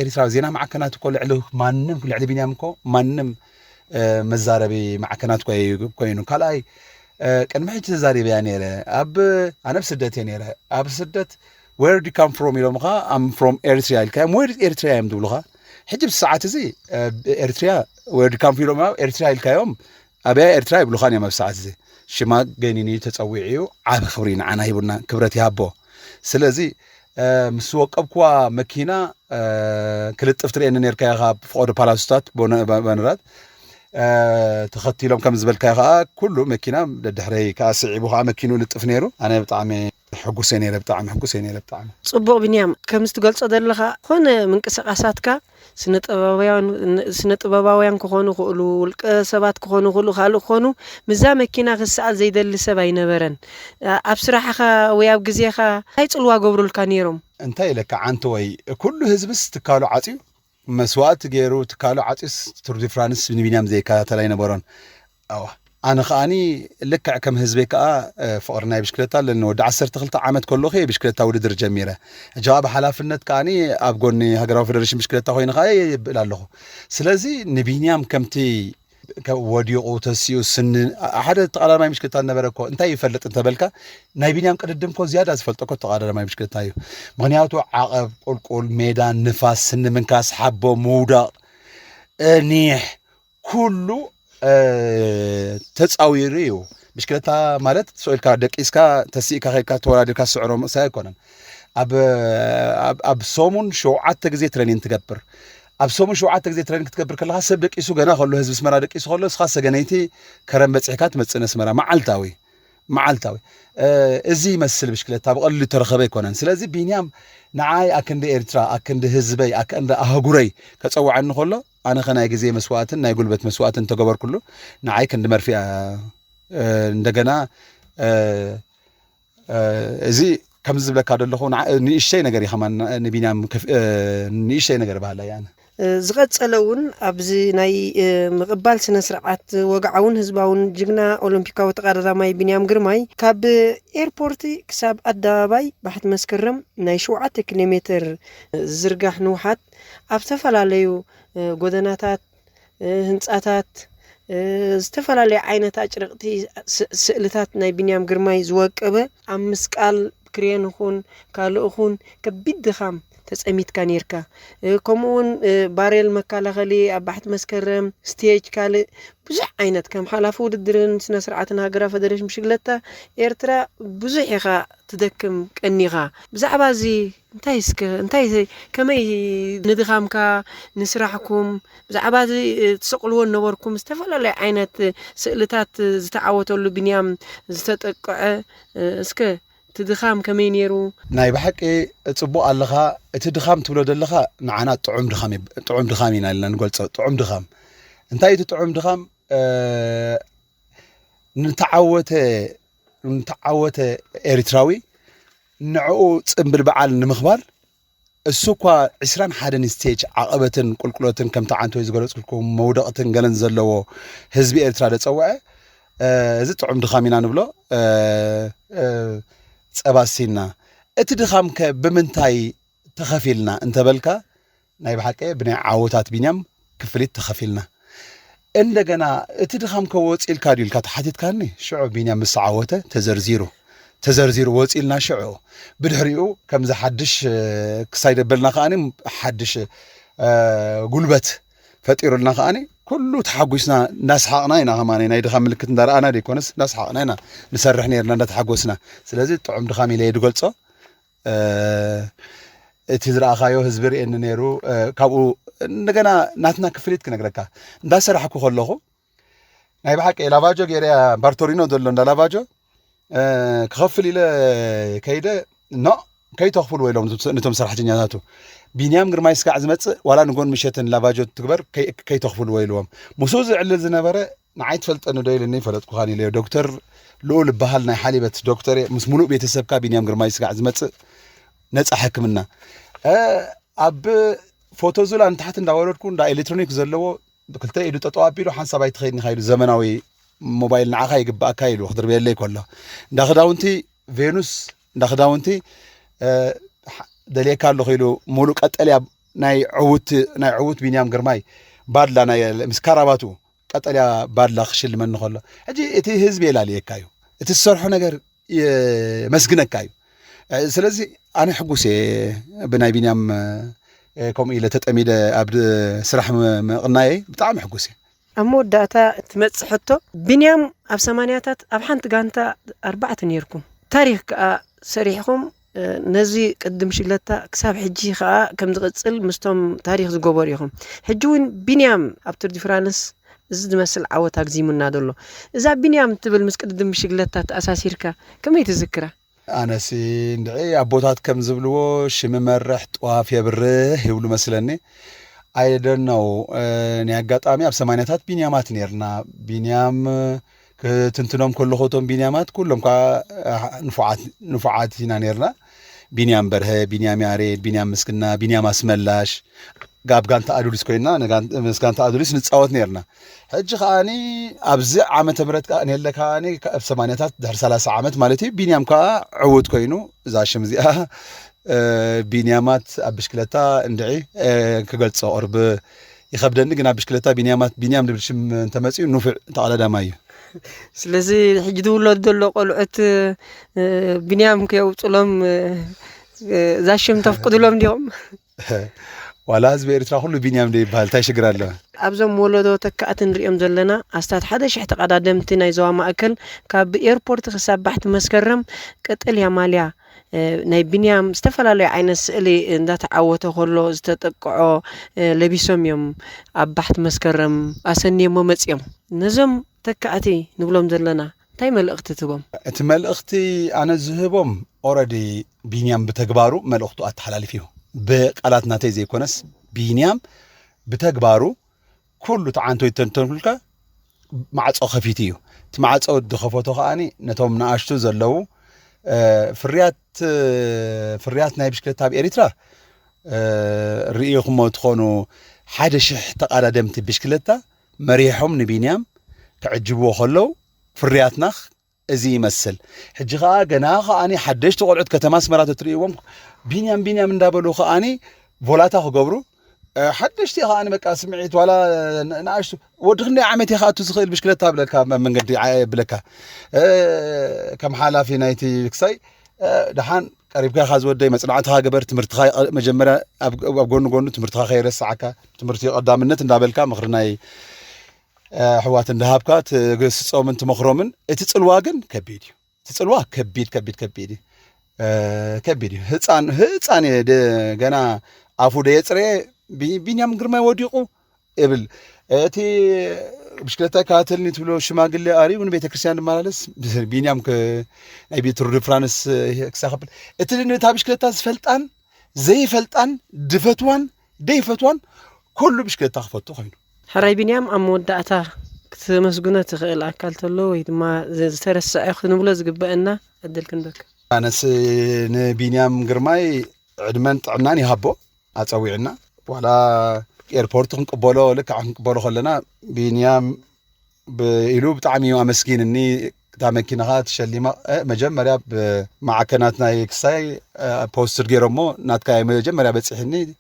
ኤሪትራ ዜና ማዕከናት እኮ ልዕሊ ማንም ልዕሊ ቢንያም እኮ ማንም መዛረቢ ማዕከናት ኮይኑ ካልኣይ ቅድሚ ሕጂ ተዛሪበያ ነይረ ኣነ ብስደት እየ ነይረ ኣብ ስደት where do you come from ኢሎምኻ I'm from Eritrea ኢልካዮም where Eritrea እዮም ትብሉኻ ሕጂ ብሰዓት እዚ ኤርትራ where do you come from ኤርትራ ኢልካዮም ኣብያ ኤርትራ ይብሉኻን እዮም ኣብ ሰዓት እዚ ሽማ ገኒኒ ተፀዊዕዩ ዓብ ክብሪ ንዓና ሂቡና ክብረት ይሃቦ ስለዚ ምስ ወቀብኳ መኪና ክልጥፍ ትርእየኒ ነርካ ኢኻ ብፍቆዶ ፓላስታት ባነራት ተኸቲሎም ከም ዝበልካ ኢኻ ኩሉ መኪና ደድሕረይ ከዓ ስዒቡ ከዓ መኪኑ ልጥፍ ነይሩ ኣነ ብጣዕሚ ሕጉሰይ ነይረ ብጣዕሚ ጽቡቕ ቢንያም ከም ዝትገልጾ ዘለኻ ኮነ ምንቅስቃሳትካ ስነ ጥበባውያን ክኾኑ ክእሉ ውልቀ ሰባት ክኾኑ ክእሉ ካልእ ክኾኑ ምዛ መኪና ክስዓል ዘይደሊ ሰብ ኣይነበረን ኣብ ስራሕኻ ወይ ኣብ ግዜኻ እንታይ ጽልዋ ገብሩልካ ነይሮም እንታይ ኢለካ ዓንቲ ወይ ኩሉ ህዝብስ ትካሉ ዓፂዩ መስዋዕት ገይሩ ትካሉ ዓፂስ ቱር ዲ ፍራንስ ንቢንያም ዘይከታተል ኣይነበሮን ኣነ ከኣኒ ልክዕ ከም ህዝበይ ከዓ ፍቅሪ ናይ ብሽክለታ ኣለኒ ወዲ 12 ዓመት ከለኹ ብሽክለታ ውድድር ጀሚረ ጀዋብ ሓላፍነት ከኣኒ ኣብ ጎኒ ሃገራዊ ፌደሬሽን ብሽክለታ ኮይኑ ከዓ ይብል ኣለኹ ስለዚ ንቢንያም ከምቲ ወዲቑ ተሲኡ ስኒ ሓደ ተቐዳዳማይ ብሽክለታ ነበረ እኮ እንታይ ይፈልጥ እንተበልካ ናይ ቢንያም ቅድድም እኮ ዝያዳ ዝፈልጦ እኮ ተቐዳዳማይ ብሽክለታ እዩ ምክንያቱ ዓቐብ ቁልቁል ሜዳ ንፋስ ስኒ ምንካስ ሓቦ ምውዳቕ ኒሕ ኩሉ ተጻዊሩ እዩ ብሽክለታ ማለት ሰውልካ ደቂስካ ተሲእካ ኸይካ ተወዳድርካ ስዕሮ ምእሳይ ኣይኮነን ኣብ ሰሙን 7 ግዜ ትሬኒንግ ትገብር ኣብ ሰሙን 7 ግዜ ትሬኒንግ ክትገብር ከለኻ ሰብ ደቂሱ ገና ከሎ ህዝቢ ስመራ ደቂሱ ከሎ እስኻ ሰገነይቲ ከረም በፂሕካ ትመፅእ ስመራ መዓልታዊ እዚ ይመስል ብሽክለታ ብቐሊሉ ተረኸበ ኣይኮነን ስለዚ ቢንያም ንዓይ ኣክንዲ ኤርትራ ኣክንዲ ህዝበይ ኣክንዲ ኣህጉረይ ከፀዋዕኒ ከሎ ኣነ ኸናይ ግዜ መስዋዕትን ናይ ጉልበት መስዋዕትን ተገበር ኩሉ ንዓይ ክንዲ መርፊያ እንደገና እዚ ከም ዝብለካ ደለኹ ንእሽተይ ነገር ኢኻ ንቢንያም ንእሽተይ ነገር ባህላ ያነ ዝቐጸለ እውን ኣብዚ ናይ ምቕባል ስነ ስርዓት ወግዓውን ህዝባውን ጅግና ኦሎምፒካዊ ተቐዳዳማይ ቢንያም ግርማይ ካብ ኤርፖርት ክሳብ ኣደባባይ ባሕቲ መስከረም ናይ 7 ኪሎ ሜትር ዝርጋሕ ንውሓት ኣብ ዝተፈላለዩ ጎደናታት ህንጻታት ዝተፈላለዩ ዓይነት አጭርቅቲ ስእልታት ናይ ቢንያም ግርማይ ዝወቀበ ኣብ መስቃል ክሬን ይኹን ካልእ ይኹን ከቢድ ድኻም ተጸሚትካ ነርካ ከምኡውን ባሬል መከላኸሊ ኣብ ባሕቲ መስከረም ስቴጅ ካልእ ብዙሕ ዓይነት ከም ሓላፊ ውድድርን ስነ ስርዓትን ሃገራዊ ፌደሬሽን ብሽክለታ ኤርትራ ብዙሕ ኢኻ ትደክም ቀኒኻ ብዛዕባ እዚ እንታይ ከመይ ንድኻምካ ንስራሕኩም ብዛዕባ እዚ ትሰቕልዎ ነበርኩም ዝተፈላለዩ ዓይነት ስእልታት ዝተዓወተሉ ቢንያም ዝተጠቅዐ እስከ ትድኻም ከመይ ነይሩ ናይ ብሓቂ ጽቡቕ ኣለኻ እቲ ድኻም ትብሎ ዘለኻ ንዓና ጥዑም ድኻም ኢና ኢልና ንገልጾ ጥዑም ድኻም እንታይ እቲ ጥዑም ድኻም ንተዓወተ ኤርትራዊ ንዕኡ ጽምብል በዓል ንምኽባር እሱ እኳ 21 ስቴጅ ዓቐበትን ቁልቁሎትን ከምቲ ዓንቶ ዝገለጽልኩም መውደቕትን ገለን ዘለዎ ህዝቢ ኤርትራ ደጸውዐ እዚ ጥዑም ድኻሚና ንብሎ ጸባሲና እቲ ድኻምከ ብምንታይ ተኸፊልና እንተበልካ ናይ ብሓቀ ብናይ ዓወታት ቢንያም ክፍሊት ተኸፊልና እንደገና እቲ ድኻምከ ወፂልካ ዲልካ ተሓቲትካኒ ሽዑ ቢንያም ምስ ዓወተ ተዘርዚሩ ወፂልና ሽዑ ብድሕሪኡ ከም ዝሓድሽ ክሳይደበልና ከኣኒ ሓድሽ ጉልበት ፈጢሩልና ከኣኒ ኩሉ ተሓጒስና እናስሓቕና ኢና ኸማኒ ናይ ድኻም ምልክት እንዳረኣና ደይኮነስ እናስሓቕና ኢና ንሰርሕ ነርና እንዳተሓጎስና ስለዚ ጥዑም ድኻም ኢለ ድገልጾ እቲ ዝረኣኻዮ ህዝቢ ርኤኒ ነይሩ ካብኡ እንደገና ናትና ክፍሊት ክነግረካ እንዳሰራሕኩ ከለኹ ናይ ብሓቂ ላቫጆ ገይረያ ባርቶሪኖ ዘሎ እንዳ ላቫጆ ክኸፍል ኢለ ከይደ ከይተኽፍሉ ኢሎም ነቶም ሰራሕተኛታቱ ቢንያም ግርማይ ስጋዕ ዝመፅእ ዋላ ንጎን ምሸትን ላቫጆ ትግበር ከይተኽፍሉ ኢልዎም ምስኡ ዝዕልል ዝነበረ ንዓይ ትፈልጠኒ ዶ ኢልኒ ፈለጥኩኻን ኢለ ዶክተር ልኡል ዝበሃል ናይ ሓሊበት ዶክተር ምስ ሙሉእ ቤተሰብካ ቢንያም ግርማይ ስጋዕ ዝመፅእ ነፃ ሕክምና ኣብ ፎቶ ዙላ ንታሕት እንዳወረድኩ እንዳ ኤሌክትሮኒክ ዘለዎ ክልተ ኢዱ ጠጠው ኣቢሉ ሓንሳብ ኣይትኸይድኒ ካይዱ ዘመናዊ ሞባይል ንዓኻ ይግባእካ ኢሉ ክድርብየለይ ከሎ እንዳ ክዳውንቲ ቬኑስ እንዳ ክዳውንቲ ደልየካ ኣሎ ኺሉ ሙሉእ ቀጠልያ ናይ ዕዉት ቢንያም ግርማይ ባድላ ናይ ምስ ካራባቱ ቀጠልያ ባድላ ክሽልመኒ ከሎ ሕጂ እቲ ህዝቢ የላልየካ እዩ እቲ ዝሰርሖ ነገር መስግነካ እዩ ስለዚ ኣነ ሕጉስ ብናይ ቢንያም ከምኡ ኢለ ተጠሚደ ኣብ ስራሕ ምቕናየ ብጣዕሚ ሕጉስ ኣብ መወዳእታ ትመጽእ ሕቶ ቢንያም ኣብ 80ታት ኣብ ሓንቲ ጋንታ 4 ነይርኩም ታሪኽ ከዓ ሰሪሕኩም ነዚ ቅድም ሽግለታ ክሳብ ሕጂ ከዓ ከም ዝቕጽል ምስቶም ታሪኽ ዝገበሩ ኢኹም ሕጂ እውን ቢንያም ኣብ ቱር ዲ ፍራንስ እዚ ዝመስል ዓወት ኣግዚሙና ደሎ እዛ ቢንያም ትብል ምስ ቅድም ሽግለታ ተኣሳሲርካ ከመይ ትዝክራ ኣነሲ እንድዒ ኣቦታት ከም ዝብልዎ ሽም መርሕ ጥዋፍ የብርህ ይብሉ መስለኒ I don't know ናይ ኣጋጣሚ ኣብ 80ታት ቢንያማት ነርና ቢንያም ክትንትኖም ከለኹቶም ቢንያማት ኩሎም ንፉዓት ኢና ነርና ቢንያም በርሀ ቢንያም ያሬድ ቢንያም ምስክና ቢንያም ኣስመላሽ ጋብ ጋንታ ኣዱሊስ ኮይና ምስ ጋንታ ኣዱሊስ ንፃወት ነርና ሕጂ ከኣኒ ኣብዚ ዓመተ ምህረት ከዓ ነለካኒ ኣብ 80ታት ድሕሪ 30 ዓመት ማለት እዩ ቢንያም ከዓ ዕውት ኮይኑ እዛ ሽም እዚኣ ቢንያማት ኣብ ብሽክለታ እንድዒ ክገልጾ ቅርብ ይኸብደኒ ግን ኣብ ብሽክለታ ቢንያም ዝብል ሽም እንተመፅኡ ንፉዕ ተቐዳዳማ እዩ ስለዚ ሕጂ ድውለድ ዘሎ ቆልዑት ቢንያም ከየውፅሎም እዛ ሽም ተፍቅድሎም ዲኦም ዋላ ህዝቢ ኤርትራ ኩሉ ቢንያም ይበሃል እንታይ ሽግር ኣሎ ኣብዞም ወለዶ ተካእት ንሪኦም ዘለና ኣስታት 1000 ተቐዳደምቲ ናይ ዞባ ማእከል ካብ ኤርፖርት ክሳብ ባሕቲ መስከረም ቀጠልያ ማልያ ናይ ቢንያም ዝተፈላለዩ ዓይነት ስእሊ እንዳተዓወተ ከሎ ዝተጠቅዖ ለቢሶም እዮም ኣብ ባሕቲ መስከረም ኣሰንየሞ መፅዮም ነዞም ተካእቲ ንብሎም ዘለና እንታይ መልእኽቲ ትቦም እቲ መልእኽቲ ኣነ ዝህቦም ኦልሬዲ ቢንያም ብተግባሩ መልእኽቱ ኣተሓላልፍ እዩ በቃላት ናተይ ዘይኮነስ ቢንያም ብተግባሩ ኩሉ ተዓንቶ ይተንተንኩልካ ማዕጾ ከፊት እዩ እቲ ማዕጾ ድኸፈቶ ከኣኒ ነቶም ንኣሽቱ ዘለዉ ፍርያት ናይ ብሽክለታ ኣብ ኤሪትራ ርኢኹሞ ትኾኑ 1000 ተቐዳደምቲ ብሽክለታ መሪሖም ንቢንያም ክዕጅብዎ ከለዉ ፍርያትናኽ እዚ ይመስል ሕጂ ከዓ ገና ከኣኒ ሓደሽቲ ቆልዑት ከተማ ኣስመራ ትርእይዎም ቢንያም እንዳበሉ ከኣኒ ቮላታ ክገብሩ ሓደሽቲ ከኣኒ በቃ ስምዒት ዋላ ንኣሽቱ ወዲ ክንደይ ዓመት ይኸኣቱ ዝኽእል ብሽክለታ ብለካ መንገዲ ብለካ ከም ሓላፊ ናይቲ ክሳይ ድሓን ቀሪብካ ኢኻ ዝወደይ መፅናዕትኻ ገበር ትምህርትኻ መጀመርያ ኣብ ጎኑ ትምህርትኻ ከይረስዓካ ትምህርቲ ቀዳምነት እንዳበልካ ምኽሪ ናይ ሕዋት እንዳሃብካ ትግስፆምን ትመኽሮምን እቲ ፅልዋ ግን ከቢድ እዩ እቲ ፅልዋ ከቢድ እዩ ህፃን ገና ኣፉ ደየፅረ ቢንያም ግርማይ ወዲቑ እብል እቲ ብሽክለታ ካተልኒ ትብሎ ሽማግሌ ኣርዩ ንቤተ ክርስቲያን ድመላለስ ቢንያም ናይ ቤት ቱር ዲ ፍራንስ ክሳኸብል እቲ ነታ ብሽክለታ ዝፈልጣን ዘይፈልጣን ድፈትዋን ደይፈትዋን ኩሉ ብሽክለታ ክፈቱ ኮይኑ ሕራይ ቢንያም ኣብ መወዳእታ ክትመስግኖ ትኽእል ኣካል ተሎ ወይ ድማ ዝተረስዐ ክንብሎ ዝግበአና ዕድል ክንደክ ኣነስ ንቢንያም ግርማይ ዕድመን ጥዕናን ይሃቦ ኣፀዊዕና ዋላ ኤርፖርት ክንቅበሎ ልክዕ ክንቅበሎ ከለና ቢንያም بإلو بتعمي أمسكينني تامكينها تشليما مجمريا بمعكناتنا يكساي بوستر جيرمو ناتكاي مجمريا بتصحني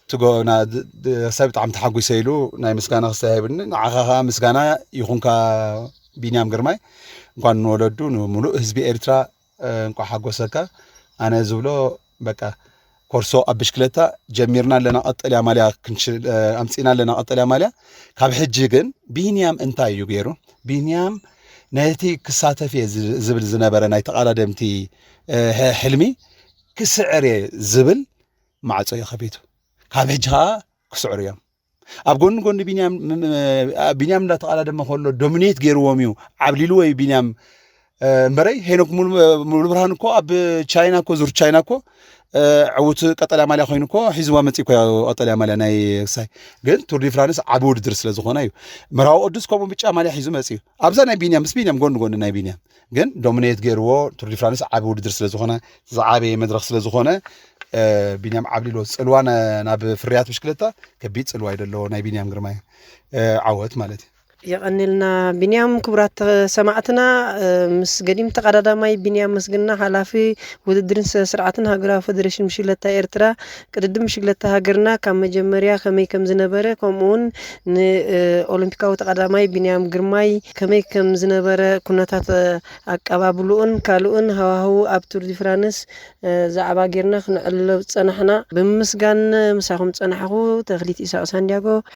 تقو نا سبت عم تحقو سيلو ناي مسكانا خسايبن عخاها مسكانا يكون كا بينيام جرماي እንኳን ወለዱ ሙሉ ህዝቢ ኤርትራ እንኳን ሓጎሰካ አነ ዝብሎ በቃ ኮርሶ አብሽክለታ ጀሚርና ለና ቀጠልያ ማልያ ክንችል አምጺና ለና ቀጠልያ ማልያ ካብ ሕጂ ግን ቢንያም እንታይ እዩ ገይሩ ቢንያም ነቲ ክሳተፍ ዝብል ዝነበረ ናይ ተቃላደምቲ ሕልሚ ክስዕር ዝብል ማዕጾ ይኸቢቱ ካብ ሕጂ ክስዕር እዮም ኣብ ጎን ቢንያም እንዳተቃላደመ ከሎ ዶሚኔት ገይርዎም እዩ ዓብሊሉ ወይ ቢንያም እምበረይ ሄኖክ ሙሉ ብርሃን እኮ ኣብ ቻይና እኮ ዙር ቻይና እኮ عوت قتل عمليا خوينكو حزوا متيكو قتل عمليا ناي ساي ግን ቱር ዲ ፍራንስ ዓቡድ ድር ስለዝኾነ እዩ ምራው ቅዱስ ኮሞ ብጫ ማልያ ሒዙ መጽዩ ኣብዛ ናይ ቢንያም ጎን ናይ ቢንያም ግን ዶሚኔት ገይርዎ ቱር ዲ ፍራንስ ዓቡድ ድር ስለዝኾነ ዝዓበ መድረኽ ስለዝኾነ ቢንያም ዓብሊሎ ጽልዋ ናብ ፍርያት ብሽክለታ ከቢድ ጽልዋ ይደሎ ናይ ቢንያም ግርማይ ዓወት ማለት እዩ يقنلنا بنيام كبرات سمعتنا مس قديم تقردا ماي بنيام مسجنا حلافي ودرن سرعتنا هجرا فدريشن مشكلة إيرترا قدم مشكلة هجرنا كم جمريا كمي كم زنبرة كمون أولمبيكا وتقردا ماي بنيام جرماي كمي كم زنبرة كنا تات أبابلون كالون هو أبتور دي فرانس زعبا جرنا خنا اللي صنحنا بمسجن مساهم صنحه تغليت إساء ساندياغو